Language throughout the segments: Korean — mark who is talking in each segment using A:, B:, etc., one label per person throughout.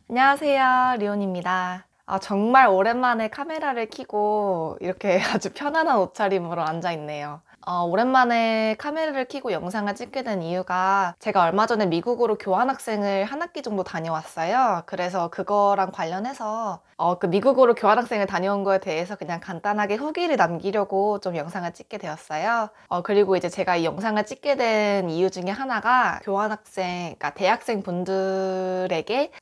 A: 안녕하세요, 리온입니다. 정말 오랜만에 카메라를 켜고 이렇게 아주 편안한 옷차림으로 앉아 있네요. 오랜만에 카메라를 켜고 영상을 찍게 된 이유가 제가 얼마 전에 미국으로 교환학생을 한 학기 정도 다녀왔어요. 그래서 그거랑 관련해서 그 미국으로 교환학생을 다녀온 거에 대해서 그냥 간단하게 후기를 남기려고 좀 영상을 찍게 되었어요. 그리고 이제 제가 이 영상을 찍게 된 이유 중에 하나가 교환학생, 그러니까 대학생 분들에게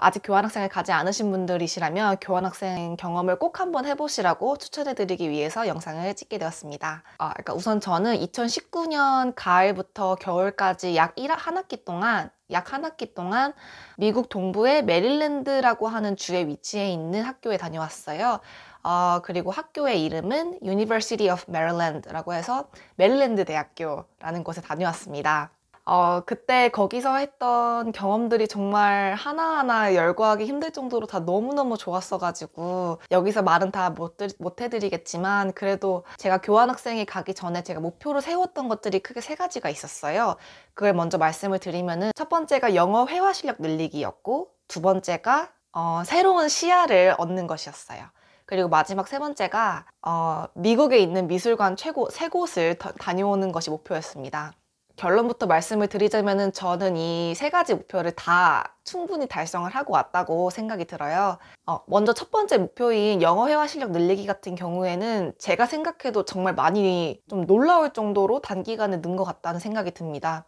A: 아직 교환학생을 가지 않으신 분들이시라면 교환학생 경험을 꼭 한번 해보시라고 추천해드리기 위해서 영상을 찍게 되었습니다. 그러니까 우선 저는 2019년 가을부터 겨울까지 한 학기 동안 미국 동부의 메릴랜드라고 하는 주에 위치해 있는 학교에 다녀왔어요. 그리고 학교의 이름은 University of Maryland라고 해서 메릴랜드 대학교라는 곳에 다녀왔습니다. 그때 거기서 했던 경험들이 정말 하나하나 열거하기 힘들 정도로 다 너무너무 좋았어가지고 여기서 말은 다 못 해드리겠지만 그래도 제가 교환학생이 가기 전에 제가 목표로 세웠던 것들이 크게 세 가지가 있었어요. 그걸 먼저 말씀을 드리면은 첫 번째가 영어 회화 실력 늘리기였고, 두 번째가 새로운 시야를 얻는 것이었어요. 그리고 마지막 세 번째가 미국에 있는 미술관 세 곳을 다녀오는 것이 목표였습니다. 결론부터 말씀을 드리자면은 저는 이 세 가지 목표를 다 충분히 달성을 하고 왔다고 생각이 들어요. 먼저 첫 번째 목표인 영어 회화 실력 늘리기 같은 경우에는 제가 생각해도 정말 많이 좀 놀라울 정도로 단기간에 는 것 같다는 생각이 듭니다.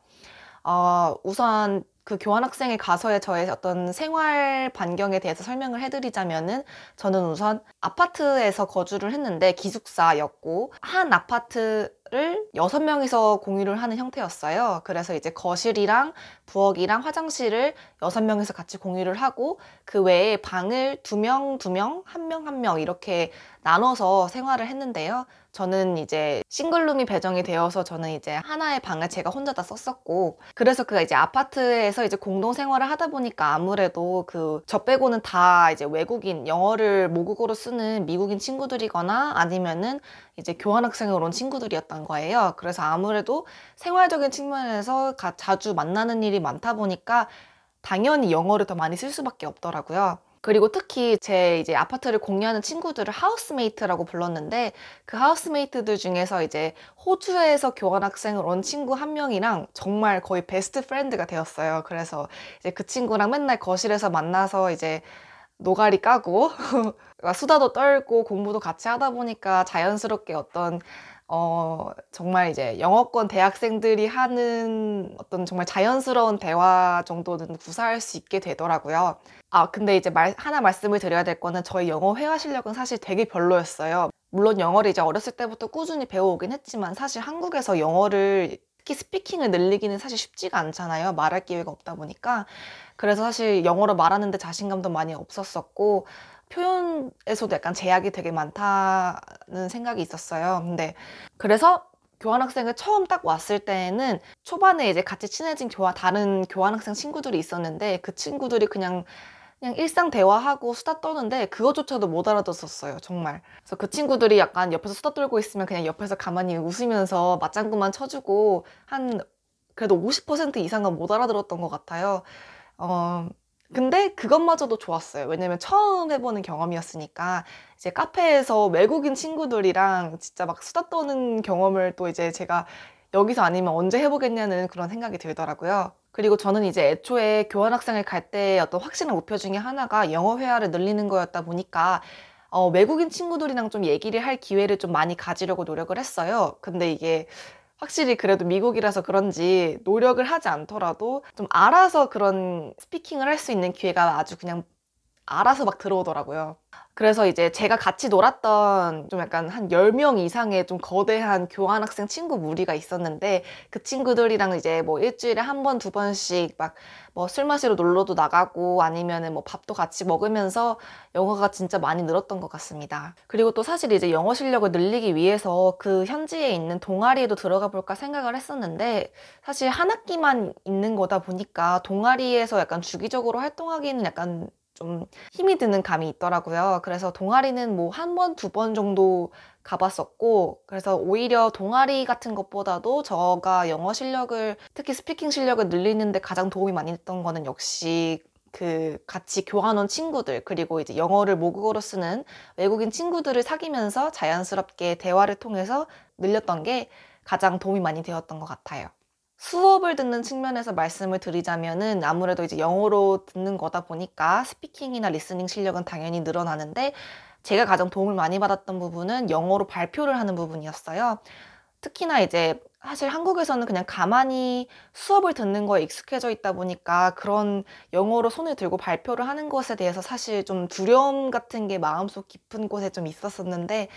A: 우선 그 교환학생에 가서의 저의 어떤 생활 반경에 대해서 설명을 해드리자면은 저는 우선 아파트에서 거주를 했는데 기숙사였고 한 아파트를 6명이서 공유를 하는 형태였어요. 그래서 이제 거실이랑 부엌이랑 화장실을 6명이서 같이 공유를 하고 그 외에 방을 2명, 2명, 1명, 1명 이렇게 나눠서 생활을 했는데요. 저는 이제 싱글룸이 배정이 되어서 저는 이제 하나의 방을 제가 혼자 다 썼었고, 그래서 그 이제 아파트에서 이제 공동 생활을 하다 보니까 아무래도 저 빼고는 다 이제 외국인, 영어를 모국어로 쓰는 미국인 친구들이거나 아니면은 이제 교환학생으로 온 친구들이었던 거예요. 그래서 아무래도 생활적인 측면에서 자주 만나는 일이 많다 보니까 당연히 영어를 더 많이 쓸 수밖에 없더라고요. 그리고 특히 제 이제 아파트를 공유하는 친구들을 하우스메이트라고 불렀는데 그 하우스메이트들 중에서 이제 호주에서 교환학생을 온 친구 한 명이랑 정말 거의 베스트 프렌드가 되었어요. 그래서 이제 그 친구랑 맨날 거실에서 만나서 이제 노가리 까고 수다도 떨고 공부도 같이 하다 보니까 자연스럽게 정말 이제 영어권 대학생들이 하는 어떤 정말 자연스러운 대화 정도는 구사할 수 있게 되더라고요. 근데 이제 하나 말씀을 드려야 될 거는 저희 영어 회화 실력은 사실 되게 별로였어요. 물론 영어를 이제 어렸을 때부터 꾸준히 배워오긴 했지만 사실 한국에서 영어를 특히 스피킹을 늘리기는 사실 쉽지가 않잖아요. 말할 기회가 없다 보니까. 그래서 사실 영어로 말하는데 자신감도 많이 없었었고 표현에서도 약간 제약이 되게 많다는 생각이 있었어요. 근데 그래서 교환학생을 처음 딱 왔을 때에는 초반에 이제 같이 친해진 다른 교환학생 친구들이 있었는데 그 친구들이 그냥 일상 대화하고 수다 떠는데 그거조차도 못 알아듣었어요, 정말. 그래서 그 친구들이 약간 옆에서 수다 떨고 있으면 그냥 옆에서 가만히 웃으면서 맞장구만 쳐주고 그래도 50% 이상은 못 알아들었던 것 같아요. 근데 그것마저도 좋았어요. 왜냐면 처음 해보는 경험이었으니까 이제 카페에서 외국인 친구들이랑 진짜 막 수다 떠는 경험을 또 이제 제가 여기서 아니면 언제 해보겠냐는 그런 생각이 들더라고요. 그리고 저는 이제 애초에 교환학생을 갈 때 어떤 확실한 목표 중에 하나가 영어 회화를 늘리는 거였다 보니까 외국인 친구들이랑 좀 얘기를 할 기회를 좀 많이 가지려고 노력을 했어요. 근데 이게 확실히 그래도 미국이라서 그런지 노력을 하지 않더라도 좀 알아서 그런 스피킹을 할 수 있는 기회가 아주 그냥 알아서 막 들어오더라고요. 그래서 이제 제가 같이 놀았던 좀 약간 한 10명 이상의 좀 거대한 교환학생 친구 무리가 있었는데 그 친구들이랑 이제 뭐 일주일에 한 번, 두 번씩 막 뭐 술 마시러 놀러도 나가고 아니면은 뭐 밥도 같이 먹으면서 영어가 진짜 많이 늘었던 것 같습니다. 그리고 또 사실 이제 영어 실력을 늘리기 위해서 그 현지에 있는 동아리에도 들어가 볼까 생각을 했었는데 사실 한 학기만 있는 거다 보니까 동아리에서 약간 주기적으로 활동하기는 약간 좀 힘이 드는 감이 있더라고요. 그래서 동아리는 뭐 한 번, 두 번 정도 가봤었고, 그래서 오히려 동아리 같은 것보다도 저가 영어 실력을, 특히 스피킹 실력을 늘리는데 가장 도움이 많이 됐던 거는 역시 그 같이 교환 온 친구들, 그리고 이제 영어를 모국어로 쓰는 외국인 친구들을 사귀면서 자연스럽게 대화를 통해서 늘렸던 게 가장 도움이 많이 되었던 것 같아요. 수업을 듣는 측면에서 말씀을 드리자면은 아무래도 이제 영어로 듣는 거다 보니까 스피킹이나 리스닝 실력은 당연히 늘어나는데, 제가 가장 도움을 많이 받았던 부분은 영어로 발표를 하는 부분이었어요. 특히나 이제 사실 한국에서는 그냥 가만히 수업을 듣는 거에 익숙해져 있다 보니까 그런 영어로 손을 들고 발표를 하는 것에 대해서 사실 좀 두려움 같은 게 마음속 깊은 곳에 좀 있었었는데,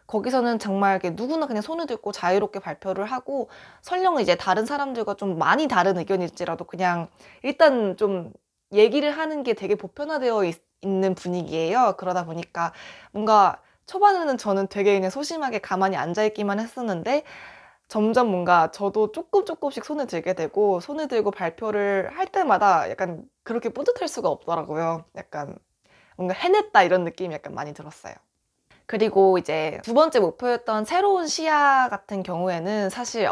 A: 거기서는 정말 이렇게 누구나 그냥 손을 들고 자유롭게 발표를 하고, 설령 이제 다른 사람들과 좀 많이 다른 의견일지라도 그냥 일단 좀 얘기를 하는 게 되게 보편화되어 있는 분위기예요. 그러다 보니까 뭔가 초반에는 저는 되게 그냥 소심하게 가만히 앉아있기만 했었는데, 점점 뭔가 저도 조금씩 손을 들게 되고, 손을 들고 발표를 할 때마다 약간 그렇게 뿌듯할 수가 없더라고요. 약간 뭔가 해냈다 이런 느낌이 약간 많이 들었어요. 그리고 이제 두 번째 목표였던 새로운 시야 같은 경우에는 사실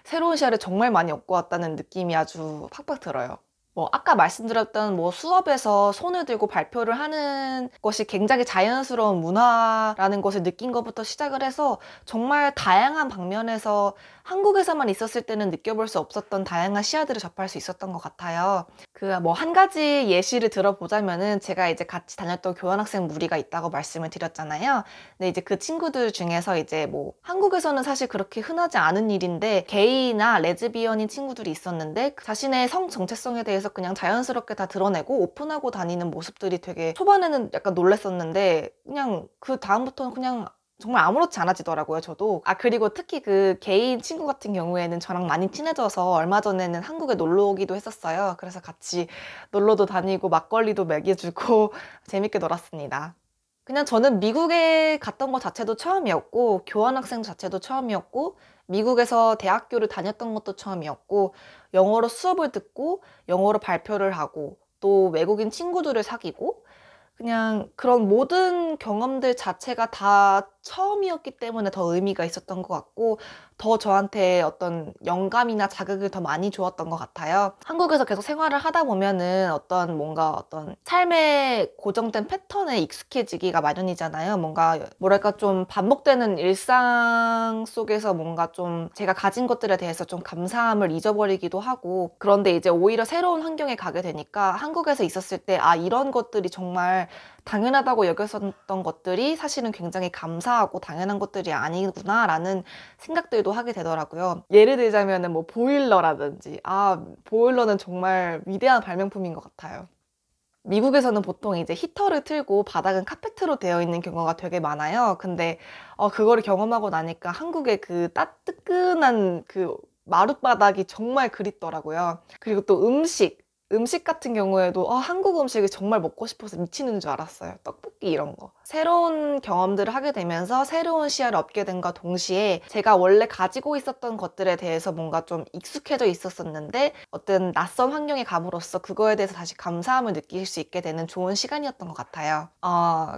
A: 새로운 시야를 정말 많이 얻고 왔다는 느낌이 아주 팍팍 들어요. 뭐 아까 말씀드렸던 뭐 수업에서 손을 들고 발표를 하는 것이 굉장히 자연스러운 문화라는 것을 느낀 것부터 시작을 해서, 정말 다양한 방면에서 한국에서만 있었을 때는 느껴볼 수 없었던 다양한 시야들을 접할 수 있었던 것 같아요. 그 뭐 한 가지 예시를 들어보자면은, 제가 이제 같이 다녔던 교환학생 무리가 있다고 말씀을 드렸잖아요. 근데 이제 그 친구들 중에서 이제 뭐 한국에서는 사실 그렇게 흔하지 않은 일인데, 게이나 레즈비언인 친구들이 있었는데 자신의 성 정체성에 대해서 그냥 자연스럽게 다 드러내고 오픈하고 다니는 모습들이 되게 초반에는 약간 놀랬었는데, 그냥 그 다음부터는 그냥 정말 아무렇지 않아지더라고요, 저도. 그리고 특히 그 개인 친구 같은 경우에는 저랑 많이 친해져서 얼마 전에는 한국에 놀러 오기도 했었어요. 그래서 같이 놀러도 다니고 막걸리도 먹여주고 재밌게 놀았습니다. 그냥 저는 미국에 갔던 것 자체도 처음이었고, 교환학생 자체도 처음이었고, 미국에서 대학교를 다녔던 것도 처음이었고, 영어로 수업을 듣고 영어로 발표를 하고, 또 외국인 친구들을 사귀고, 그냥 그런 모든 경험들 자체가 다 처음이었기 때문에 더 의미가 있었던 것 같고, 더 저한테 어떤 영감이나 자극을 더 많이 주었던 것 같아요. 한국에서 계속 생활을 하다 보면은 뭔가 어떤 삶의 고정된 패턴에 익숙해지기가 마련이잖아요. 뭔가 뭐랄까 좀 반복되는 일상 속에서 뭔가 좀 제가 가진 것들에 대해서 좀 감사함을 잊어버리기도 하고, 그런데 이제 오히려 새로운 환경에 가게 되니까 한국에서 있었을 때 이런 것들이 정말 당연하다고 여겼었던 것들이 사실은 굉장히 감사하고 당연한 것들이 아니구나 라는 생각들도 하게 되더라고요. 예를 들자면은 뭐 보일러라든지, 보일러는 정말 위대한 발명품인 것 같아요. 미국에서는 보통 이제 히터를 틀고 바닥은 카페트로 되어 있는 경우가 되게 많아요. 근데 그거를 경험하고 나니까 한국의 그 따뜨끈한 그 마룻바닥이 정말 그립더라고요. 그리고 또 음식 같은 경우에도 한국 음식이 정말 먹고 싶어서 미치는 줄 알았어요. 떡볶이 이런 거. 새로운 경험들을 하게 되면서 새로운 시야를 얻게 된과 동시에, 제가 원래 가지고 있었던 것들에 대해서 뭔가 좀 익숙해져 있었었는데 어떤 낯선 환경에 감으로써 그거에 대해서 다시 감사함을 느낄 수 있게 되는 좋은 시간이었던 것 같아요.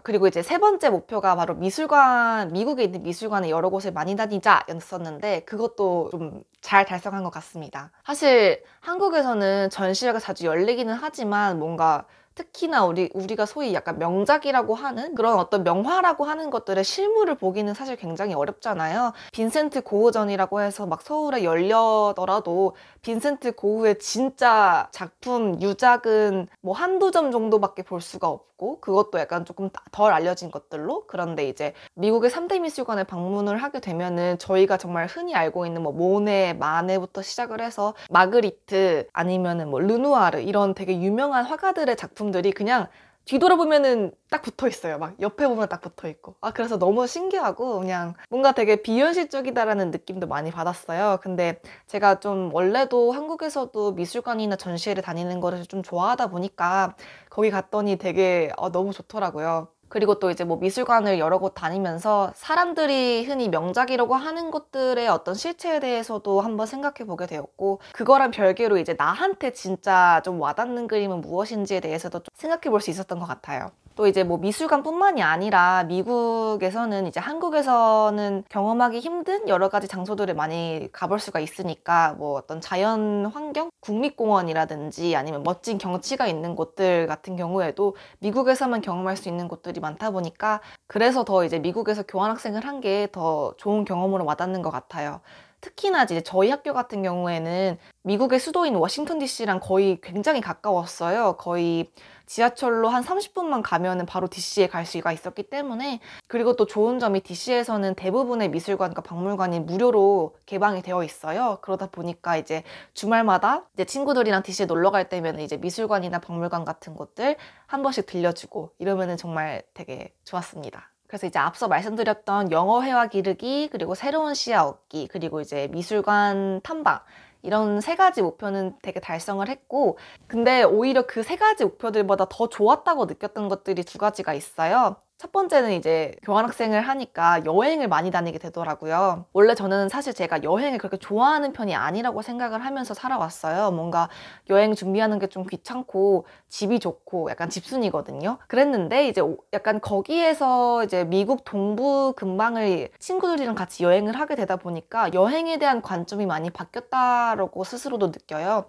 A: 그리고 이제 세 번째 목표가 바로 미국에 있는 미술관에 여러 곳을 많이 다니자 였었는데, 그것도 좀 잘 달성한 것 같습니다. 사실 한국에서는 전시회가 자주 열리기는 하지만, 뭔가 특히나 우리가 소위 약간 명작이라고 하는 그런 어떤 명화라고 하는 것들의 실물을 보기는 사실 굉장히 어렵잖아요. 빈센트 고흐전이라고 해서 막 서울에 열려더라도 빈센트 고흐의 진짜 작품 유작은 뭐 한두 점 정도밖에 볼 수가 없고, 그것도 약간 조금 덜 알려진 것들로. 그런데 이제 미국의 3대 미술관에 방문을 하게 되면은 저희가 정말 흔히 알고 있는 뭐 모네, 마네부터 시작을 해서 마그리트, 아니면은 뭐 르누아르, 이런 되게 유명한 화가들의 작품들이 그냥 뒤돌아보면은 딱 붙어 있어요. 막 옆에 보면 딱 붙어 있고. 그래서 너무 신기하고 그냥 뭔가 되게 비현실적이다라는 느낌도 많이 받았어요. 근데 제가 좀 원래도 한국에서도 미술관이나 전시회를 다니는 거를 좀 좋아하다 보니까 거기 갔더니 되게 너무 좋더라고요. 그리고 또 이제 뭐 미술관을 여러 곳 다니면서 사람들이 흔히 명작이라고 하는 것들의 어떤 실체에 대해서도 한번 생각해 보게 되었고, 그거랑 별개로 이제 나한테 진짜 좀 와닿는 그림은 무엇인지에 대해서도 좀 생각해 볼 수 있었던 것 같아요. 또 이제 뭐 미술관뿐만이 아니라 미국에서는 이제 한국에서는 경험하기 힘든 여러 가지 장소들을 많이 가볼 수가 있으니까, 뭐 어떤 자연 환경, 국립공원이라든지 아니면 멋진 경치가 있는 곳들 같은 경우에도 미국에서만 경험할 수 있는 곳들이 많다 보니까, 그래서 더 이제 미국에서 교환학생을 한 게 더 좋은 경험으로 와닿는 것 같아요. 특히나 이제 저희 학교 같은 경우에는 미국의 수도인 워싱턴 DC랑 거의 굉장히 가까웠어요. 거의 지하철로 한 30분만 가면은 바로 DC에 갈 수가 있었기 때문에. 그리고 또 좋은 점이 DC에서는 대부분의 미술관과 박물관이 무료로 개방이 되어 있어요. 그러다 보니까 이제 주말마다 이제 친구들이랑 DC에 놀러 갈 때면 이제 미술관이나 박물관 같은 곳들 한 번씩 들려주고 이러면은 정말 되게 좋았습니다. 그래서 이제 앞서 말씀드렸던 영어 회화 기르기, 그리고 새로운 시야 얻기, 그리고 이제 미술관 탐방, 이런 세 가지 목표는 되게 달성을 했고, 근데 오히려 그 세 가지 목표들보다 더 좋았다고 느꼈던 것들이 두 가지가 있어요. 첫 번째는 이제 교환학생을 하니까 여행을 많이 다니게 되더라고요. 원래 저는 사실 제가 여행을 그렇게 좋아하는 편이 아니라고 생각을 하면서 살아왔어요. 뭔가 여행 준비하는 게 좀 귀찮고 집이 좋고 약간 집순이거든요. 그랬는데 이제 약간 거기에서 이제 미국 동부 근방을 친구들이랑 같이 여행을 하게 되다 보니까 여행에 대한 관점이 많이 바뀌었다라고 스스로도 느껴요.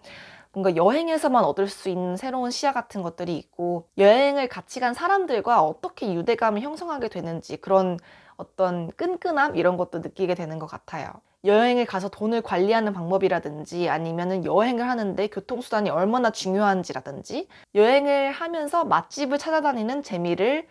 A: 뭔가 여행에서만 얻을 수 있는 새로운 시야 같은 것들이 있고, 여행을 같이 간 사람들과 어떻게 유대감을 형성하게 되는지, 그런 어떤 끈끈함 이런 것도 느끼게 되는 것 같아요. 여행을 가서 돈을 관리하는 방법이라든지, 아니면은 여행을 하는데 교통수단이 얼마나 중요한지라든지, 여행을 하면서 맛집을 찾아다니는 재미를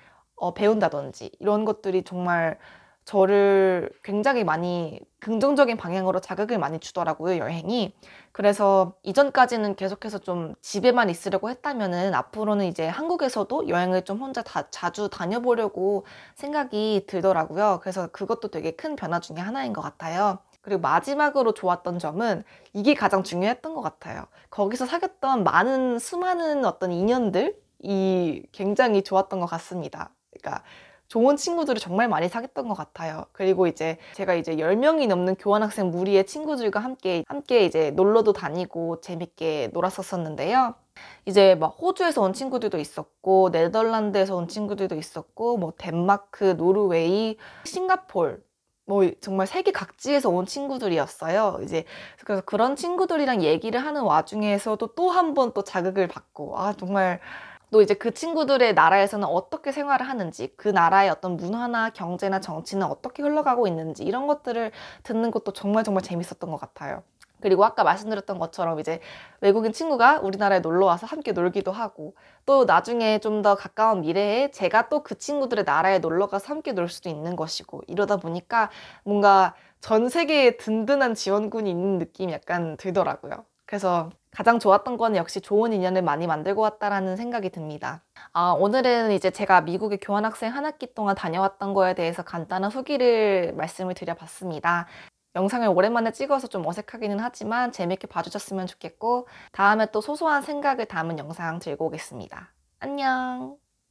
A: 배운다든지, 이런 것들이 정말 저를 굉장히 많이 긍정적인 방향으로 자극을 많이 주더라고요, 여행이. 그래서 이전까지는 계속해서 좀 집에만 있으려고 했다면은 앞으로는 이제 한국에서도 여행을 좀 혼자 자주 다녀보려고 생각이 들더라고요. 그래서 그것도 되게 큰 변화 중에 하나인 것 같아요. 그리고 마지막으로 좋았던 점은 이게 가장 중요했던 것 같아요. 거기서 사귀었던 수많은 어떤 인연들이 굉장히 좋았던 것 같습니다. 그러니까 좋은 친구들을 정말 많이 사귀었던 것 같아요. 그리고 이제 제가 이제 10명이 넘는 교환학생 무리의 친구들과 함께 이제 놀러도 다니고 재밌게 놀았었는데요. 이제 막 호주에서 온 친구들도 있었고, 네덜란드에서 온 친구들도 있었고, 뭐 덴마크, 노르웨이, 싱가폴, 뭐 정말 세계 각지에서 온 친구들이었어요. 이제 그래서 그런 친구들이랑 얘기를 하는 와중에서도 또 한 번 또 자극을 받고, 정말 또 이제 그 친구들의 나라에서는 어떻게 생활을 하는지, 그 나라의 어떤 문화나 경제나 정치는 어떻게 흘러가고 있는지, 이런 것들을 듣는 것도 정말 정말 재밌었던 것 같아요. 그리고 아까 말씀드렸던 것처럼 이제 외국인 친구가 우리나라에 놀러 와서 함께 놀기도 하고, 또 나중에 좀 더 가까운 미래에 제가 또 그 친구들의 나라에 놀러 가서 함께 놀 수도 있는 것이고, 이러다 보니까 뭔가 전 세계에 든든한 지원군이 있는 느낌이 약간 들더라고요. 그래서 가장 좋았던 건 역시 좋은 인연을 많이 만들고 왔다라는 생각이 듭니다. 오늘은 이제 제가 미국에 교환학생 한 학기 동안 다녀왔던 거에 대해서 간단한 후기를 말씀을 드려봤습니다. 영상을 오랜만에 찍어서 좀 어색하기는 하지만 재밌게 봐주셨으면 좋겠고, 다음에 또 소소한 생각을 담은 영상 들고 오겠습니다. 안녕!